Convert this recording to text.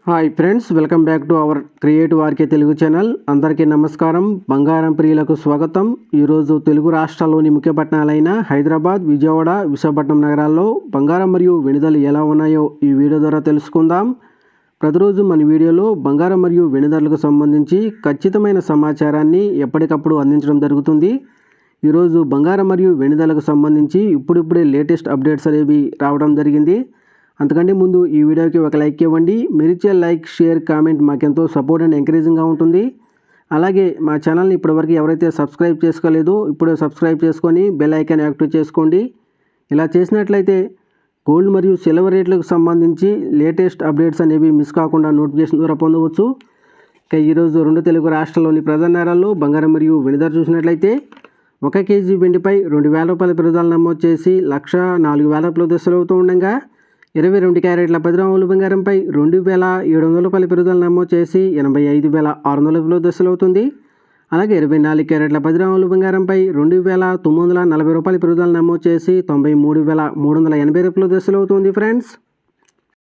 Hi friends, welcome back to our creative RK Telugu channel. అందరికీ నమస్కారం. బంగారం ప్రియులకు స్వాగతం. ఈరోజు తెలుగు రాష్ట్రాల్లోని ముఖ్య పట్టణాలైన హైదరాబాద్, విజయవాడ, విశాఖపట్నం నగరాల్లో బంగారం మరియు వెండి ఎలా ఉన్నాయో ఈ వీడియో ద్వారా తెలుసుకుందాం. ప్రతిరోజు మన వీడియోలో బంగారం మరియు వెండి ధరలకు సంబంధించి ఖచ్చితమైన సమాచారాన్ని ఎప్పటికప్పుడు అందించడం జరుగుతుంది. ఈరోజు బంగారం మరియు వెండి ధరలకు సంబంధించి ఇప్పుడిప్పుడే లేటెస్ట్ అప్డేట్స్ అనేవి రావడం జరిగింది. అంతకంటే ముందు ఈ వీడియోకి ఒక లైక్ ఇవ్వండి. మీరు ఇచ్చే లైక్, షేర్, కామెంట్ మాకెంతో సపోర్ట్ అండ్ ఎంకరేజింగ్గా ఉంటుంది. అలాగే మా ఛానల్ని ఇప్పటివరకు ఎవరైతే సబ్స్క్రైబ్ చేసుకోలేదో ఇప్పుడే సబ్స్క్రైబ్ చేసుకొని బెల్ ఐకాన్ యాక్టివేట్ చేసుకోండి. ఇలా చేసినట్లయితే గోల్డ్ మరియు సిల్వర్ రేట్లకు సంబంధించి లేటెస్ట్ అప్డేట్స్ అనేవి మిస్ కాకుండా నోటిఫికేషన్ ద్వారా పొందవచ్చు. ఇక ఈరోజు రెండు తెలుగు రాష్ట్రాల్లోని ప్రధాన నగరాల్లో బంగారం మరియు వెండి ధర చూసినట్లయితే 1 కేజీ వెండిపై ₹2,000 పెరుగుదల నమోదు చేసి 1,04,000 దశలు అవుతూ ఉండగా 22 క్యారెట్ల 10 గ్రాముల బంగారంపై ₹2,700 పెరుగుదల నమోదు చేసి 85,600 దశలు అవుతుంది. అలాగే 24 క్యారెట్ల 10 గ్రాముల బంగారంపై ₹2,940 పెరుగుదల నమోదు చేసి 93,380 దశలు అవుతుంది. ఫ్రెండ్స్,